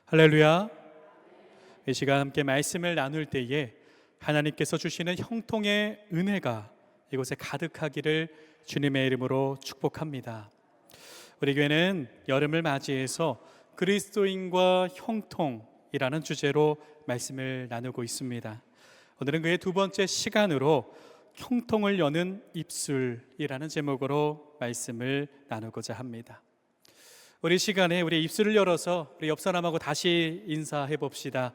할렐루야. 이 시간 함께 말씀을 나눌 때에 하나님께서 주시는 형통의 은혜가 이곳에 가득하기를 주님의 이름으로 축복합니다. 우리 교회는 여름을 맞이해서 그리스도인과 형통이라는 주제로 말씀을 나누고 있습니다. 오늘은 그의 두 번째 시간으로 형통을 여는 입술이라는 제목으로 말씀을 나누고자 합니다. 우리 시간에 우리 입술을 열어서 우리 옆 사람하고 다시 인사해 봅시다.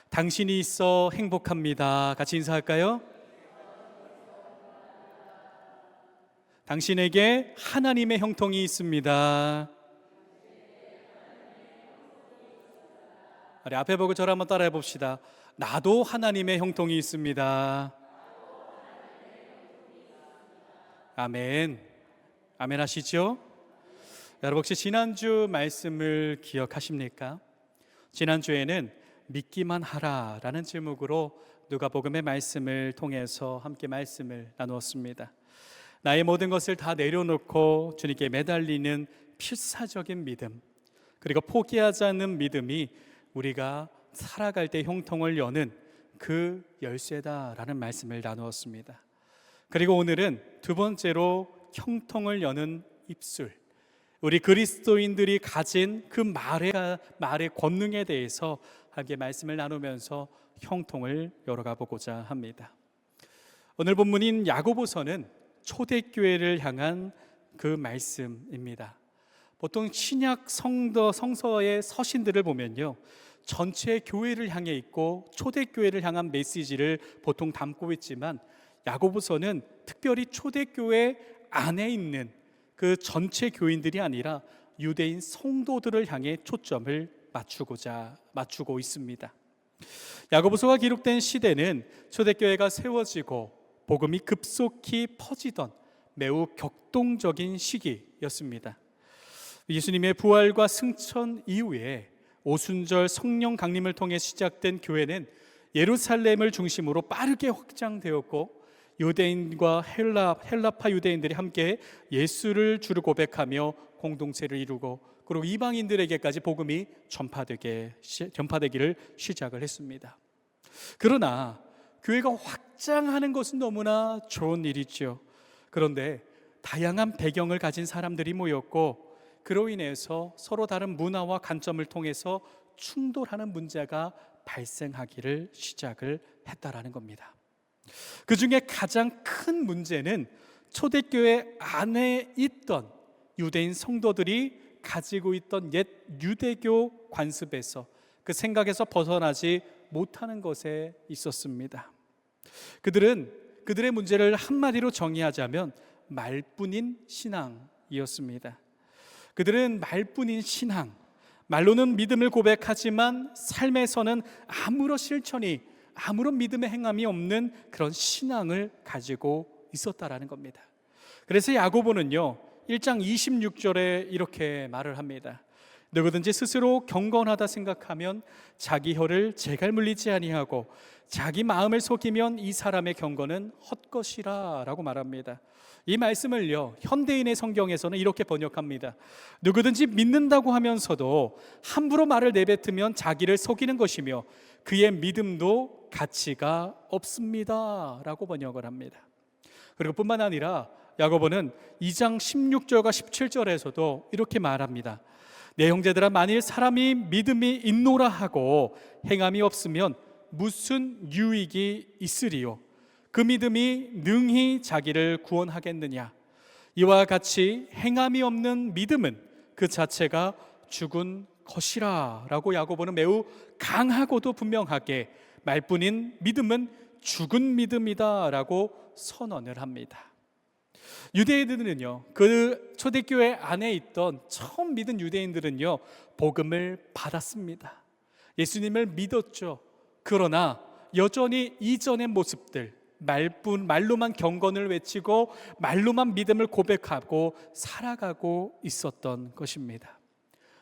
당신이 있어 행복합니다. 같이 인사할까요? 당신에게 하나님의 형통이 있습니다. 우리 앞에 보고 저를 한번 따라해 봅시다. 나도 하나님의 형통이 있습니다. 아멘. 아멘 하시죠? 여러분 혹시 지난주 말씀을 기억하십니까? 지난주에는 믿기만 하라라는 제목으로 누가복음의 말씀을 통해서 함께 말씀을 나누었습니다. 나의 모든 것을 다 내려놓고 주님께 매달리는 필사적인 믿음, 그리고 포기하지 않는 믿음이 우리가 살아갈 때 형통을 여는 그 열쇠다라는 말씀을 나누었습니다. 그리고 오늘은 두 번째로 형통을 여는 입술, 우리 그리스도인들이 가진 그 말의 권능에 대해서 함께 말씀을 나누면서 형통을 열어가 보고자 합니다. 오늘 본문인 야고보서는 초대교회를 향한 그 말씀입니다. 보통 신약 성서의 서신들을 보면요, 전체 교회를 향해 있고 초대교회를 향한 메시지를 보통 담고 있지만 야고보서는 특별히 초대교회 안에 있는 그 전체 교인들이 아니라 유대인 성도들을 향해 초점을 맞추고 있습니다. 야고보서가 기록된 시대는 초대교회가 세워지고 복음이 급속히 퍼지던 매우 격동적인 시기였습니다. 예수님의 부활과 승천 이후에 오순절 성령 강림을 통해 시작된 교회는 예루살렘을 중심으로 빠르게 확장되었고 유대인과 헬라파 유대인들이 함께 예수를 주로 고백하며 공동체를 이루고 그리고 이방인들에게까지 복음이 전파되기를 시작을 했습니다. 그러나 교회가 확장하는 것은 너무나 좋은 일이죠. 그런데 다양한 배경을 가진 사람들이 모였고 그로 인해서 서로 다른 문화와 관점을 통해서 충돌하는 문제가 발생하기를 시작을 했다라는 겁니다. 그 중에 가장 큰 문제는 초대교회 안에 있던 유대인 성도들이 가지고 있던 옛 유대교 관습에서 그 생각에서 벗어나지 못하는 것에 있었습니다. 그들의 문제를 한마디로 정의하자면 말뿐인 신앙이었습니다. 그들은 말뿐인 신앙, 말로는 믿음을 고백하지만 삶에서는 아무런 믿음의 행함이 없는 그런 신앙을 가지고 있었다라는 겁니다. 그래서 야고보는요 1장 26절에 이렇게 말을 합니다. 누구든지 스스로 경건하다 생각하면 자기 혀를 재갈 물리지 아니하고 자기 마음을 속이면 이 사람의 경건은 헛것이라 라고 말합니다. 이 말씀을요 현대인의 성경에서는 이렇게 번역합니다. 누구든지 믿는다고 하면서도 함부로 말을 내뱉으면 자기를 속이는 것이며 그의 믿음도 가치가 없습니다 라고 번역을 합니다. 그리고 뿐만 아니라 야고보는 2장 16절과 17절에서도 이렇게 말합니다. 내 형제들아, 만일 사람이 믿음이 있노라 하고 행함이 없으면 무슨 유익이 있으리요? 그 믿음이 능히 자기를 구원하겠느냐? 이와 같이 행함이 없는 믿음은 그 자체가 죽은 것이라 라고 야고보는 매우 강하고도 분명하게 말뿐인 믿음은 죽은 믿음이다 라고 선언을 합니다. 유대인들은요, 그 초대교회 안에 있던 처음 믿은 유대인들은요 복음을 받았습니다. 예수님을 믿었죠. 그러나 여전히 이전의 모습들, 말로만 경건을 외치고 말로만 믿음을 고백하고 살아가고 있었던 것입니다.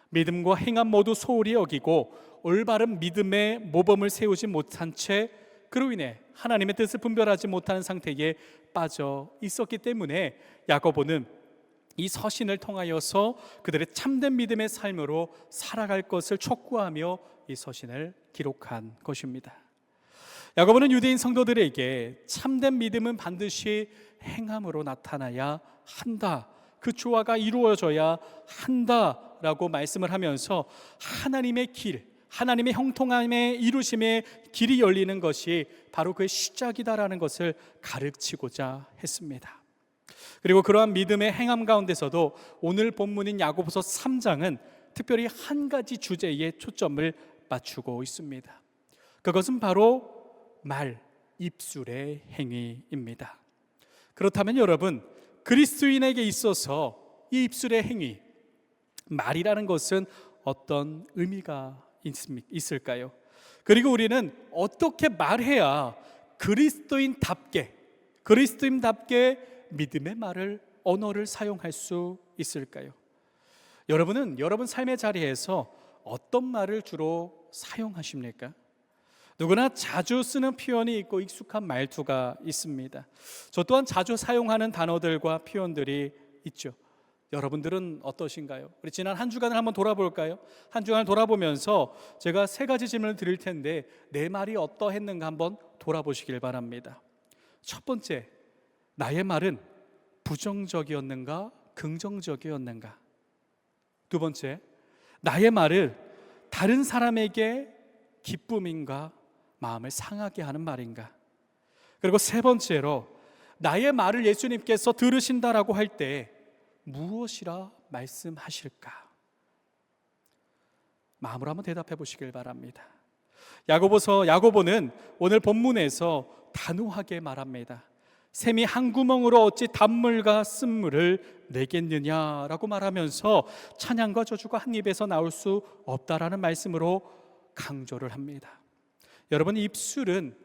믿음과 행함 모두 소홀히 여기고 올바른 믿음의 모범을 세우지 못한 채 그로 인해 하나님의 뜻을 분별하지 못하는 상태에 빠져 있었기 때문에 야고보는 이 서신을 통하여서 그들의 참된 믿음의 삶으로 살아갈 것을 촉구하며 이 서신을 기록한 것입니다. 야고보는 유대인 성도들에게 참된 믿음은 반드시 행함으로 나타나야 한다, 그 조화가 이루어져야 한다라고 말씀을 하면서 하나님의 길, 하나님의 형통함의 이루심의 길이 열리는 것이 바로 그의 시작이다라는 것을 가르치고자 했습니다. 그리고 그러한 믿음의 행함 가운데서도 오늘 본문인 야고보서 3장은 특별히 한 가지 주제에 초점을 맞추고 있습니다. 그것은 바로 말, 입술의 행위입니다. 그렇다면 여러분, 그리스도인에게 있어서 이 입술의 행위, 말이라는 것은 어떤 의미가 있을까요? 그리고 우리는 어떻게 말해야 그리스도인답게 믿음의 말을, 언어를 사용할 수 있을까요? 여러분은 여러분 삶의 자리에서 어떤 말을 주로 사용하십니까? 누구나 자주 쓰는 표현이 있고 익숙한 말투가 있습니다. 저 또한 자주 사용하는 단어들과 표현들이 있죠. 여러분들은 어떠신가요? 우리 지난 한 주간을 한번 돌아볼까요? 한 주간을 돌아보면서 제가 3가지 질문을 드릴 텐데 내 말이 어떠했는가 한번 돌아보시길 바랍니다. 첫 번째, 나의 말은 부정적이었는가 긍정적이었는가? 두 번째, 나의 말을 다른 사람에게 기쁨인가 마음을 상하게 하는 말인가? 그리고 세 번째로, 나의 말을 예수님께서 들으신다라고 할 때 무엇이라 말씀하실까? 마음으로 한번 대답해 보시길 바랍니다. 야고보는 오늘 본문에서 단호하게 말합니다. 샘이 한 구멍으로 어찌 단물과 쓴물을 내겠느냐라고 말하면서 찬양과 저주가 한 입에서 나올 수 없다라는 말씀으로 강조를 합니다. 여러분, 입술은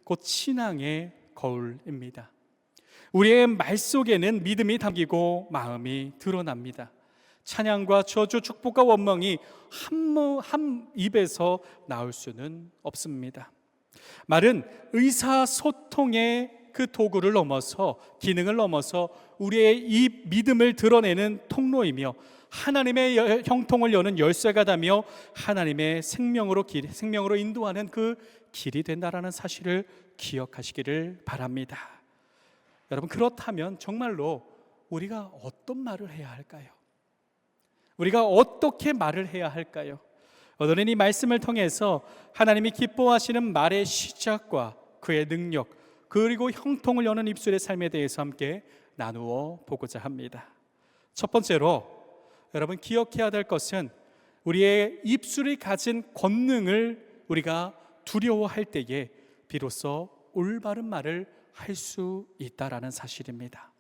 곧 신앙의 거울입니다. 우리의 말 속에는 믿음이 담기고 마음이 드러납니다. 찬양과 저주, 축복과 원망이 한 입에서 나올 수는 없습니다. 말은 의사소통의 그 도구를 넘어서, 기능을 넘어서 우리의 이 믿음을 드러내는 통로이며 하나님의 형통을 여는 열쇠가 되며 하나님의 생명으로 인도하는 그 길이 된다라는 사실을 기억하시기를 바랍니다. 여러분, 그렇다면 정말로 우리가 어떤 말을 해야 할까요? 우리가 어떻게 말을 해야 할까요? 오늘은 이 말씀을 통해서 하나님이 기뻐하시는 말의 시작과 그의 능력, 그리고 형통을 여는 입술의 삶에 대해서 함께 나누어 보고자 합니다. 첫 번째로 여러분 기억해야 될 것은 우리의 입술이 가진 권능을 우리가 두려워할 때에 비로소 올바른 말을 할 수 있다라는 사실입니다.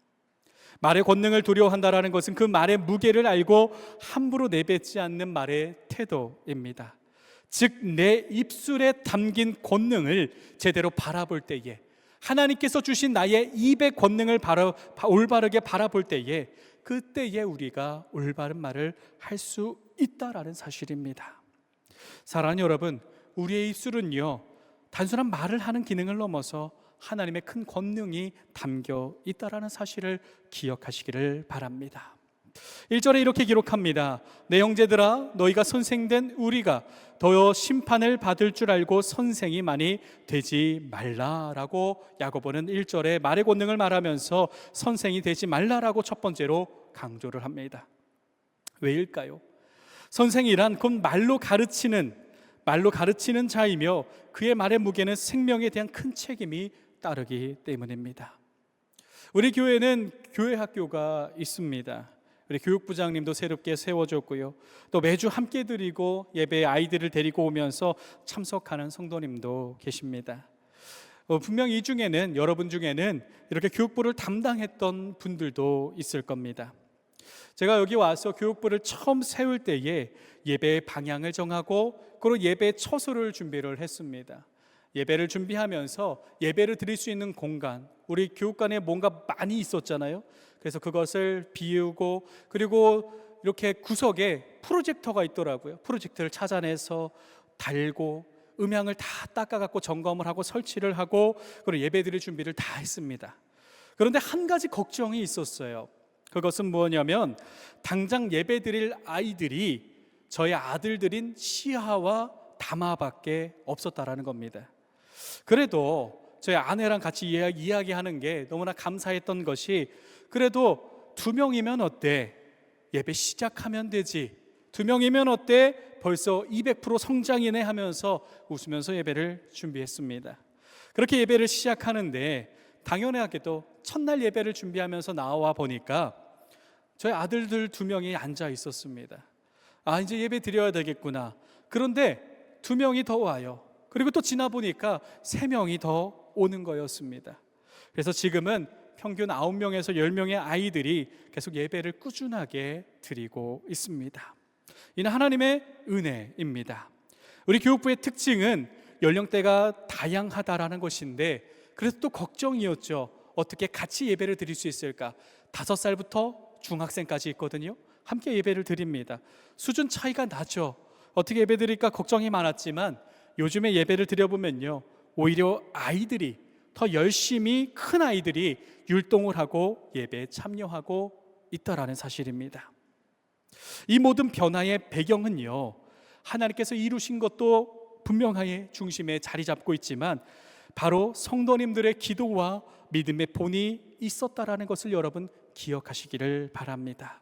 말의 권능을 두려워한다라는 것은 그 말의 무게를 알고 함부로 내뱉지 않는 말의 태도입니다. 즉, 내 입술에 담긴 권능을 제대로 바라볼 때에, 하나님께서 주신 나의 입의 권능을 올바르게 바라볼 때에, 그때에 우리가 올바른 말을 할 수 있다라는 사실입니다. 사랑하는 여러분, 우리의 입술은요, 단순한 말을 하는 기능을 넘어서 하나님의 큰 권능이 담겨 있다라는 사실을 기억하시기를 바랍니다. 1절에 이렇게 기록합니다. 내 형제들아, 너희가 선생된 우리가 더 심판을 받을 줄 알고 선생이 많이 되지 말라라고 야고보는 1절에 말의 권능을 말하면서 선생이 되지 말라라고 첫 번째로 강조를 합니다. 왜일까요? 선생이란 곧 말로 가르치는 자이며 그의 말의 무게는 생명에 대한 큰 책임이 따르기 때문입니다. 우리 교회는 교회 학교가 있습니다. 우리 교육부장님도 새롭게 세워졌고요. 또 매주 함께 드리고 예배에 아이들을 데리고 오면서 참석하는 성도님도 계십니다. 분명 이 중에는, 여러분 중에는 이렇게 교육부를 담당했던 분들도 있을 겁니다. 제가 여기 와서 교육부를 처음 세울 때에 예배의 방향을 정하고 그리고 예배 처소를 준비를 했습니다. 예배를 준비하면서 예배를 드릴 수 있는 공간, 우리 교육관에 뭔가 많이 있었잖아요. 그래서 그것을 비우고, 그리고 이렇게 구석에 프로젝터가 있더라고요. 프로젝터를 찾아내서 달고 음향을 다 닦아갖고 점검을 하고 설치를 하고 그리고 예배 드릴 준비를 다 했습니다. 그런데 한 가지 걱정이 있었어요. 그것은 뭐냐면 당장 예배드릴 아이들이 저의 아들들인 시하와 다마밖에 없었다라는 겁니다. 그래도 저희 아내랑 같이 이야기하는 게 너무나 감사했던 것이, 그래도 2명이면 어때? 예배 시작하면 되지. 2명이면 어때? 벌써 200% 성장이네 하면서 웃으면서 예배를 준비했습니다. 그렇게 예배를 시작하는데 당연하게도 첫날 예배를 준비하면서 나와 보니까 저희 아들들 2명이 앉아 있었습니다. 아, 이제 예배 드려야 되겠구나. 그런데 2명이 더 와요. 그리고 또 지나 보니까 3명이 더 오는 거였습니다. 그래서 지금은 평균 9명에서 10명의 아이들이 계속 예배를 꾸준하게 드리고 있습니다. 이는 하나님의 은혜입니다. 우리 교육부의 특징은 연령대가 다양하다라는 것인데, 그래서 또 걱정이었죠. 어떻게 같이 예배를 드릴 수 있을까? 5살부터 중학생까지 있거든요. 함께 예배를 드립니다. 수준 차이가 나죠. 어떻게 예배 드릴까 걱정이 많았지만 요즘에 예배를 드려보면요, 오히려 아이들이 더 열심히, 큰 아이들이 율동을 하고 예배에 참여하고 있다라는 사실입니다. 이 모든 변화의 배경은요, 하나님께서 이루신 것도 분명하게 중심에 자리 잡고 있지만 바로 성도님들의 기도와 믿음의 본이 있었다라는 것을 여러분 기억하시기를 바랍니다.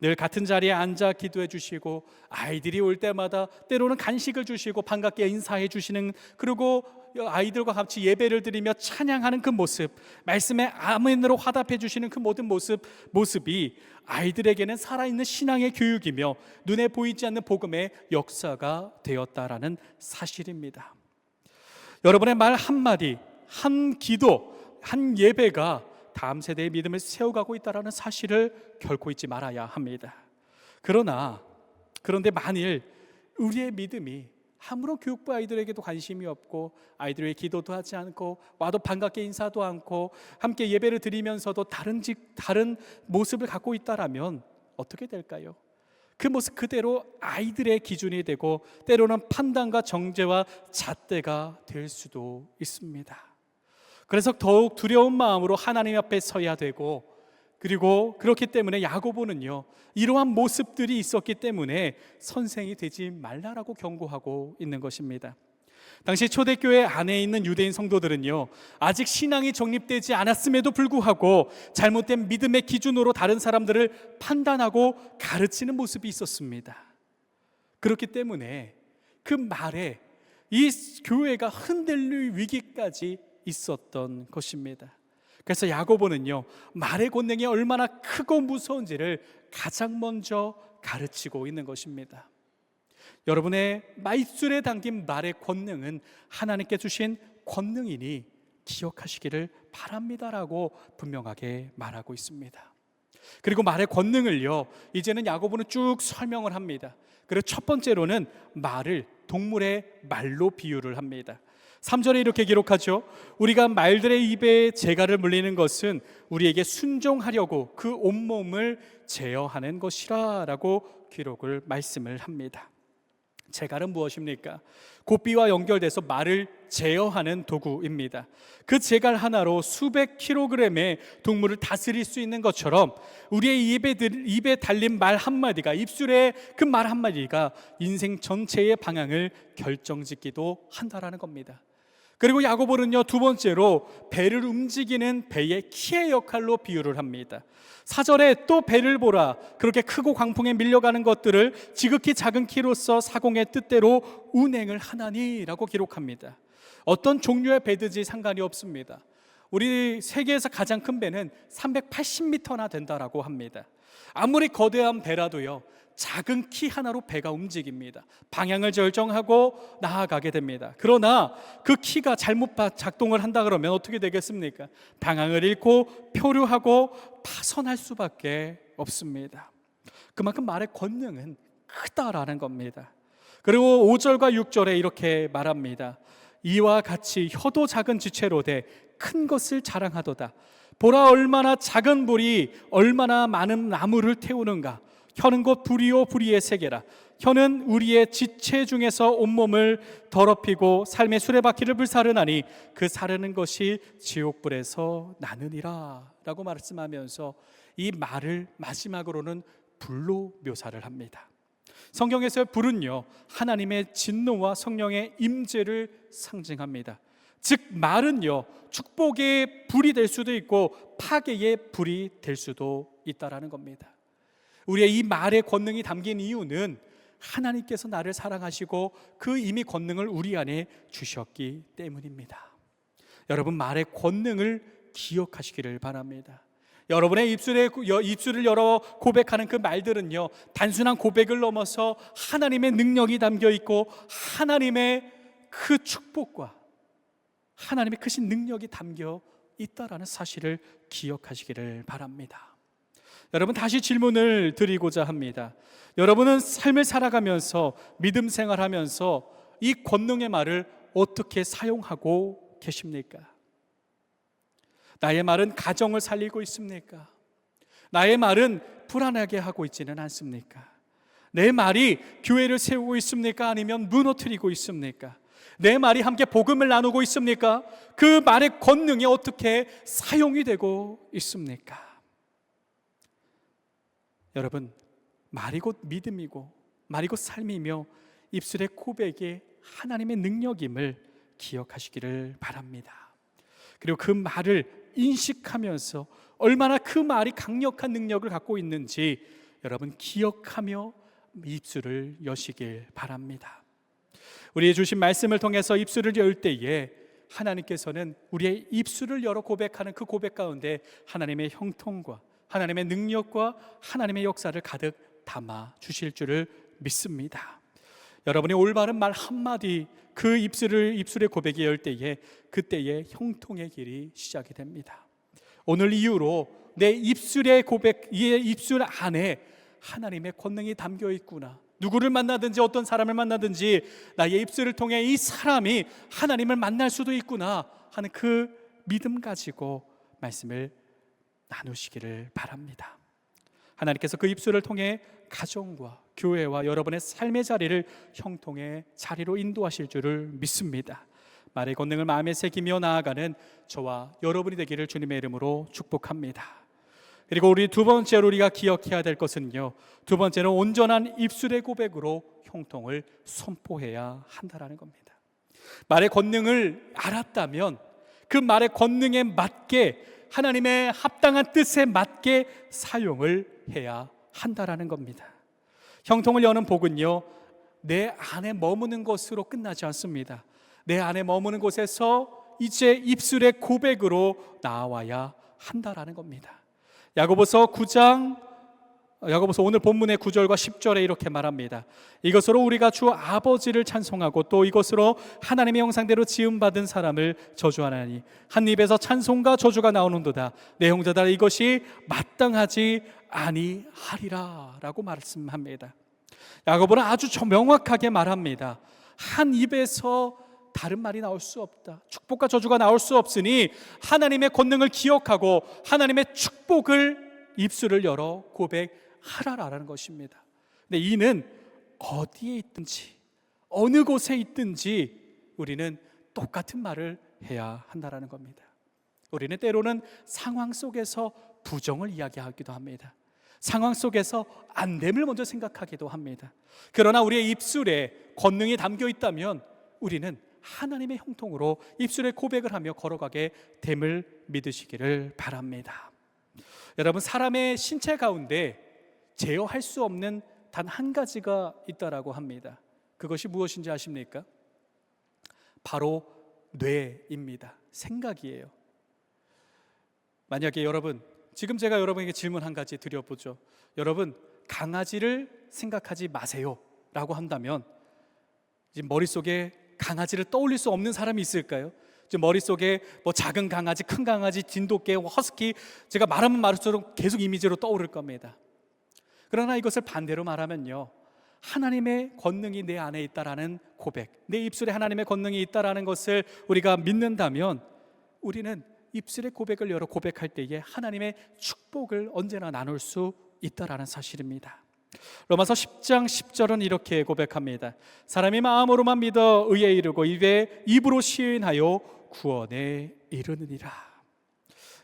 늘 같은 자리에 앉아 기도해 주시고, 아이들이 올 때마다 때로는 간식을 주시고 반갑게 인사해 주시는, 그리고 아이들과 같이 예배를 드리며 찬양하는 그 모습, 말씀에 아멘으로 화답해 주시는 그 모든 모습이 아이들에게는 살아있는 신앙의 교육이며 눈에 보이지 않는 복음의 역사가 되었다라는 사실입니다. 여러분의 말 한마디, 한 기도, 한 예배가 다음 세대의 믿음을 세워가고 있다는 사실을 결코 잊지 말아야 합니다. 그런데 만일 우리의 믿음이 아무런 교육부 아이들에게도 관심이 없고, 아이들의 기도도 하지 않고, 와도 반갑게 인사도 않고, 함께 예배를 드리면서도 다른 모습을 갖고 있다라면 어떻게 될까요? 그 모습 그대로 아이들의 기준이 되고 때로는 판단과 정죄와 잣대가 될 수도 있습니다. 그래서 더욱 두려운 마음으로 하나님 앞에 서야 되고, 그리고 그렇기 때문에 야고보는요, 이러한 모습들이 있었기 때문에 선생이 되지 말라라고 경고하고 있는 것입니다. 당시 초대교회 안에 있는 유대인 성도들은요, 아직 신앙이 정립되지 않았음에도 불구하고 잘못된 믿음의 기준으로 다른 사람들을 판단하고 가르치는 모습이 있었습니다. 그렇기 때문에 그 말에 이 교회가 흔들릴 위기까지 있었던 것입니다. 그래서 야고보는요, 말의 권능이 얼마나 크고 무서운지를 가장 먼저 가르치고 있는 것입니다. 여러분의 입술에 담긴 말의 권능은 하나님께 주신 권능이니 기억하시기를 바랍니다라고 분명하게 말하고 있습니다. 그리고 말의 권능을요, 이제는 야고보는 쭉 설명을 합니다. 그리고 첫 번째로는 말을 동물의 말로 비유를 합니다. 3절에 이렇게 기록하죠. 우리가 말들의 입에 재갈을 물리는 것은 우리에게 순종하려고 그 온몸을 제어하는 것이라 라고 말씀을 합니다. 재갈은 무엇입니까? 고삐와 연결돼서 말을 제어하는 도구입니다. 그 재갈 하나로 수백 킬로그램의 동물을 다스릴 수 있는 것처럼 우리의 입에 달린 말 한마디가, 입술의 그 말 한마디가 인생 전체의 방향을 결정짓기도 한다라는 겁니다. 그리고 야고보는요, 두 번째로 배를 움직이는 배의 키의 역할로 비유를 합니다. 4절에 또 배를 보라, 그렇게 크고 광풍에 밀려가는 것들을 지극히 작은 키로서 사공의 뜻대로 운행을 하나니라고 기록합니다. 어떤 종류의 배든지 상관이 없습니다. 우리 세계에서 가장 큰 배는 380m나 된다라고 합니다. 아무리 거대한 배라도요, 작은 키 하나로 배가 움직입니다. 방향을 결정하고 나아가게 됩니다. 그러나 그 키가 잘못 작동을 한다 그러면 어떻게 되겠습니까? 방향을 잃고 표류하고 파손할 수밖에 없습니다. 그만큼 말의 권능은 크다라는 겁니다. 그리고 5절과 6절에 이렇게 말합니다. 이와 같이 혀도 작은 지체로 돼 큰 것을 자랑하도다. 보라, 얼마나 작은 불이 얼마나 많은 나무를 태우는가. 혀는 곧 불이요 불의의 세계라. 혀는 우리의 지체 중에서 온몸을 더럽히고 삶의 수레바퀴를 불사르나니 그 사르는 것이 지옥불에서 나느니라 라고 말씀하면서 이 말을 마지막으로는 불로 묘사를 합니다. 성경에서의 불은요, 하나님의 진노와 성령의 임재를 상징합니다. 즉 말은요, 축복의 불이 될 수도 있고 파괴의 불이 될 수도 있다라는 겁니다. 우리의 이 말의 권능이 담긴 이유는 하나님께서 나를 사랑하시고 그 이미 권능을 우리 안에 주셨기 때문입니다. 여러분, 말의 권능을 기억하시기를 바랍니다. 여러분의 입술을 열어 고백하는 그 말들은요, 단순한 고백을 넘어서 하나님의 능력이 담겨 있고 하나님의 그 축복과 하나님의 크신 능력이 담겨 있다라는 사실을 기억하시기를 바랍니다. 여러분, 다시 질문을 드리고자 합니다. 여러분은 삶을 살아가면서 믿음 생활하면서 이 권능의 말을 어떻게 사용하고 계십니까? 나의 말은 가정을 살리고 있습니까? 나의 말은 불안하게 하고 있지는 않습니까? 내 말이 교회를 세우고 있습니까? 아니면 무너뜨리고 있습니까? 내 말이 함께 복음을 나누고 있습니까? 그 말의 권능이 어떻게 사용이 되고 있습니까? 여러분, 말이 곧 믿음이고 말이 곧 삶이며 입술의 고백이 하나님의 능력임을 기억하시기를 바랍니다. 그리고 그 말을 인식하면서 얼마나 그 말이 강력한 능력을 갖고 있는지 여러분 기억하며 입술을 여시길 바랍니다. 우리의 주신 말씀을 통해서 입술을 열 때에 하나님께서는 우리의 입술을 열어 고백하는 그 고백 가운데 하나님의 형통과 하나님의 능력과 하나님의 역사를 가득 담아 주실 줄을 믿습니다. 여러분이 올바른 말 한마디 그 입술의 고백이 열 때에 그때의 형통의 길이 시작이 됩니다. 오늘 이후로 내 입술의 고백, 이 입술 안에 하나님의 권능이 담겨 있구나. 누구를 만나든지 어떤 사람을 만나든지 나의 입술을 통해 이 사람이 하나님을 만날 수도 있구나 하는 그 믿음 가지고 말씀을 나누시기를 바랍니다. 하나님께서 그 입술을 통해 가정과 교회와 여러분의 삶의 자리를 형통의 자리로 인도하실 줄을 믿습니다. 말의 권능을 마음에 새기며 나아가는 저와 여러분이 되기를 주님의 이름으로 축복합니다. 그리고 우리 두 번째로 우리가 기억해야 될 것은요, 두 번째는 온전한 입술의 고백으로 형통을 선포해야 한다라는 겁니다. 말의 권능을 알았다면 그 말의 권능에 맞게 하나님의 합당한 뜻에 맞게 사용을 해야 한다라는 겁니다. 형통을 여는 복은요, 내 안에 머무는 것으로 끝나지 않습니다. 내 안에 머무는 곳에서 이제 입술의 고백으로 나와야 한다라는 겁니다. 야고보서 오늘 본문의 9절과 10절에 이렇게 말합니다. 이것으로 우리가 주 아버지를 찬송하고 또 이것으로 하나님의 형상대로 지음받은 사람을 저주하나니 한 입에서 찬송과 저주가 나오는도다. 내 형제들아, 이것이 마땅하지 아니하리라 라고 말씀합니다. 야고보는 아주 명확하게 말합니다. 한 입에서 다른 말이 나올 수 없다. 축복과 저주가 나올 수 없으니 하나님의 권능을 기억하고 하나님의 축복을 입술을 열어 고백하라라는 것입니다. 근데 이는 어디에 있든지 어느 곳에 있든지 우리는 똑같은 말을 해야 한다라는 겁니다. 우리는 때로는 상황 속에서 부정을 이야기하기도 합니다. 상황 속에서 안됨을 먼저 생각하기도 합니다. 그러나 우리의 입술에 권능이 담겨 있다면 우리는 하나님의 형통으로 입술에 고백을 하며 걸어가게 됨을 믿으시기를 바랍니다. 여러분, 사람의 신체 가운데 제어할 수 없는 단 한 가지가 있다라고 합니다. 그것이 무엇인지 아십니까? 바로 뇌입니다. 생각이에요. 만약에 여러분, 지금 제가 여러분에게 질문 한 가지 드려보죠. 여러분, 강아지를 생각하지 마세요 라고 한다면 지금 머릿속에 강아지를 떠올릴 수 없는 사람이 있을까요? 지금 머릿속에 뭐 작은 강아지, 큰 강아지, 진돗개, 허스키, 제가 말하면 말할수록 계속 이미지로 떠오를 겁니다. 그러나 이것을 반대로 말하면요, 하나님의 권능이 내 안에 있다라는 고백, 내 입술에 하나님의 권능이 있다라는 것을 우리가 믿는다면 우리는 입술의 고백을 열어 고백할 때에 하나님의 축복을 언제나 나눌 수 있다라는 사실입니다. 로마서 10장 10절은 이렇게 고백합니다. 사람이 마음으로만 믿어 의에 이르고 입으로 시인하여 구원에 이르느니라.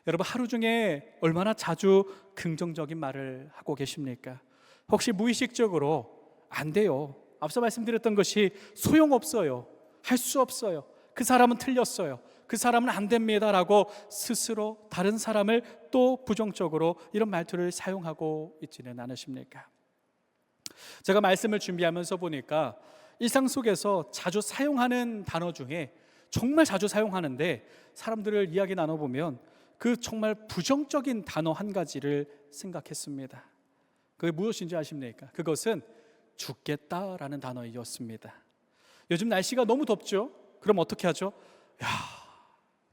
여러분 하루 중에 얼마나 자주 긍정적인 말을 하고 계십니까? 혹시 무의식적으로 안 돼요. 앞서 말씀드렸던 것이 소용없어요. 할 수 없어요. 그 사람은 틀렸어요. 그 사람은 안 됩니다 라고 스스로 다른 사람을 또 부정적으로 이런 말투를 사용하고 있지는 않으십니까? 제가 말씀을 준비하면서 보니까 일상 속에서 자주 사용하는 단어 중에 정말 자주 사용하는데 사람들을 이야기 나눠보면 그 정말 부정적인 단어 한 가지를 생각했습니다. 그게 무엇인지 아십니까? 그것은 죽겠다라는 단어였습니다. 요즘 날씨가 너무 덥죠? 그럼 어떻게 하죠? 야,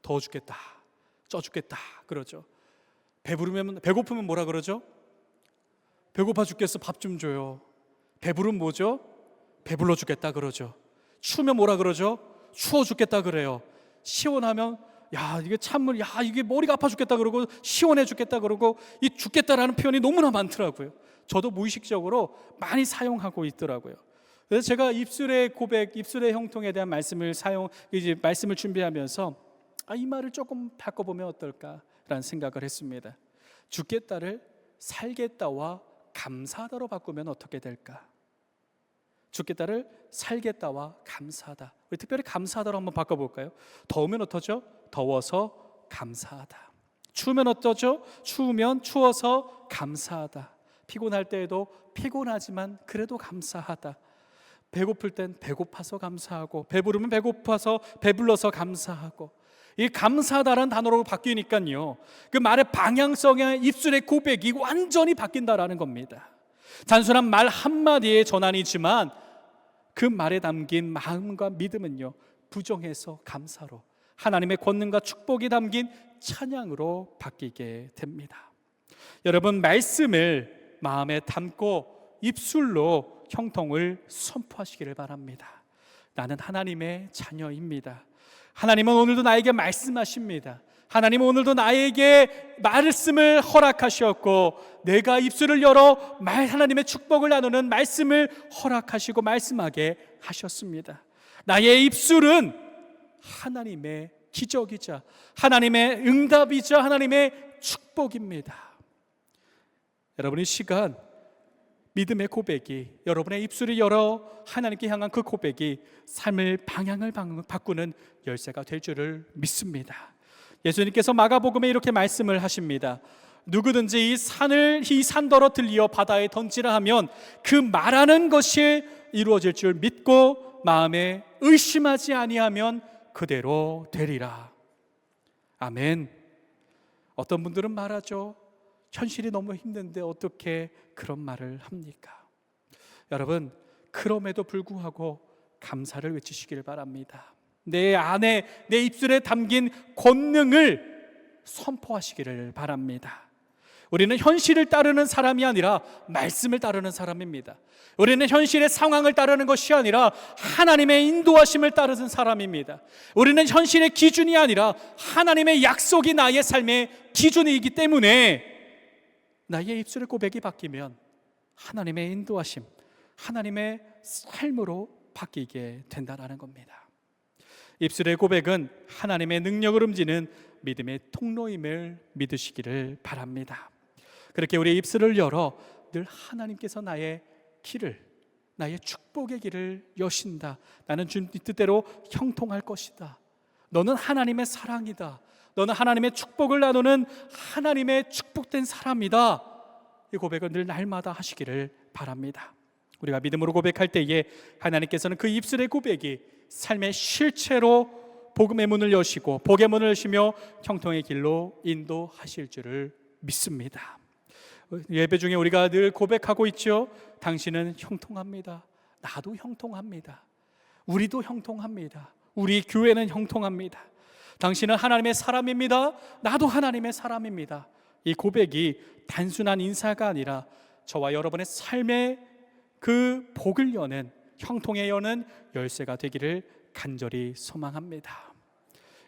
더워 죽겠다, 쪄 죽겠다 그러죠. 배고프면 뭐라 그러죠? 배고파 죽겠어, 밥 좀 줘요. 배부르면 뭐죠? 배불러 죽겠다 그러죠. 추우면 뭐라 그러죠? 추워 죽겠다 그래요. 시원하면 야, 이게 찬물, 야, 이게 머리가 아파 죽겠다 그러고 시원해 죽겠다 그러고, 이 죽겠다라는 표현이 너무나 많더라고요. 저도 무의식적으로 많이 사용하고 있더라고요. 그래서 제가 입술의 고백, 입술의 형통에 대한 말씀을 준비하면서 이 말을 조금 바꿔보면 어떨까라는 생각을 했습니다. 죽겠다를 살겠다와 감사하다로 바꾸면 어떻게 될까? 죽겠다를 살겠다와 감사하다. 우리 특별히 감사하다로 한번 바꿔볼까요? 더우면 어떠죠? 더워서 감사하다. 추우면 어떠죠? 추우면 추워서 감사하다. 피곤할 때에도 피곤하지만 그래도 감사하다. 배고플 땐 배고파서 감사하고, 배부르면 배고파서 배불러서 감사하고. 이 감사하다라는 단어로 바뀌니까요, 그 말의 방향성의 입술의 고백이 완전히 바뀐다라는 겁니다. 단순한 말 한마디의 전환이지만 그 말에 담긴 마음과 믿음은요, 부정해서 감사로, 하나님의 권능과 축복이 담긴 찬양으로 바뀌게 됩니다. 여러분, 말씀을 마음에 담고 입술로 형통을 선포하시기를 바랍니다. 나는 하나님의 자녀입니다. 하나님은 오늘도 나에게 말씀하십니다. 하나님은 오늘도 나에게 말씀을 허락하셨고, 내가 입술을 열어 하나님의 축복을 나누는 말씀을 허락하시고 말씀하게 하셨습니다. 나의 입술은 하나님의 기적이자 하나님의 응답이자 하나님의 축복입니다. 여러분, 이 시간 믿음의 고백이, 여러분의 입술을 열어 하나님께 향한 그 고백이 삶의 방향을 바꾸는 열쇠가 될 줄을 믿습니다. 예수님께서 마가복음에 이렇게 말씀을 하십니다. 누구든지 이 산더러 들리어 바다에 던지라 하면 그 말하는 것이 이루어질 줄 믿고 마음에 의심하지 아니하면 그대로 되리라. 아멘. 어떤 분들은 말하죠. 현실이 너무 힘든데 어떻게 그런 말을 합니까? 여러분, 그럼에도 불구하고 감사를 외치시길 바랍니다. 내 안에, 내 입술에 담긴 권능을 선포하시기를 바랍니다. 우리는 현실을 따르는 사람이 아니라 말씀을 따르는 사람입니다. 우리는 현실의 상황을 따르는 것이 아니라 하나님의 인도하심을 따르는 사람입니다. 우리는 현실의 기준이 아니라 하나님의 약속이 나의 삶의 기준이기 때문에 나의 입술의 고백이 바뀌면 하나님의 인도하심, 하나님의 삶으로 바뀌게 된다는 겁니다. 입술의 고백은 하나님의 능력을 움직이는 믿음의 통로임을 믿으시기를 바랍니다. 그렇게 우리의 입술을 열어 늘 하나님께서 나의 길을, 나의 축복의 길을 여신다. 나는 주님 뜻대로 형통할 것이다. 너는 하나님의 사랑이다. 너는 하나님의 축복을 나누는 하나님의 축복된 사람이다. 이 고백을 늘 날마다 하시기를 바랍니다. 우리가 믿음으로 고백할 때에 하나님께서는 그 입술의 고백이 삶의 실체로 복음의 문을 여시고 복의 문을 여시며 형통의 길로 인도하실 줄을 믿습니다. 예배 중에 우리가 늘 고백하고 있죠. 당신은 형통합니다. 나도 형통합니다. 우리도 형통합니다. 우리 교회는 형통합니다. 당신은 하나님의 사람입니다. 나도 하나님의 사람입니다. 이 고백이 단순한 인사가 아니라 저와 여러분의 삶의 그 복을 여는, 형통에 여는 열쇠가 되기를 간절히 소망합니다.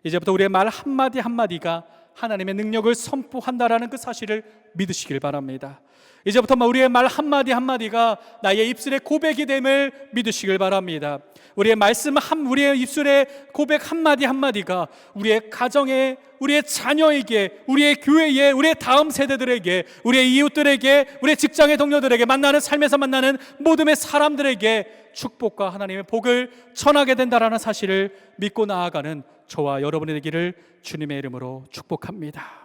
이제부터 우리의 말 한마디 한마디가 하나님의 능력을 선포한다라는 그 사실을 믿으시길 바랍니다. 이제부터 우리의 말 한마디 한마디가 나의 입술의 고백이 됨을 믿으시길 바랍니다. 우리의 말씀 우리의 입술의 고백 한마디 한마디가 우리의 가정에, 우리의 자녀에게, 우리의 교회에, 우리의 다음 세대들에게, 우리의 이웃들에게, 우리의 직장의 동료들에게, 만나는 삶에서 만나는 모든 사람들에게 축복과 하나님의 복을 전하게 된다라는 사실을 믿고 나아가는 저와 여러분이 되기를 주님의 이름으로 축복합니다.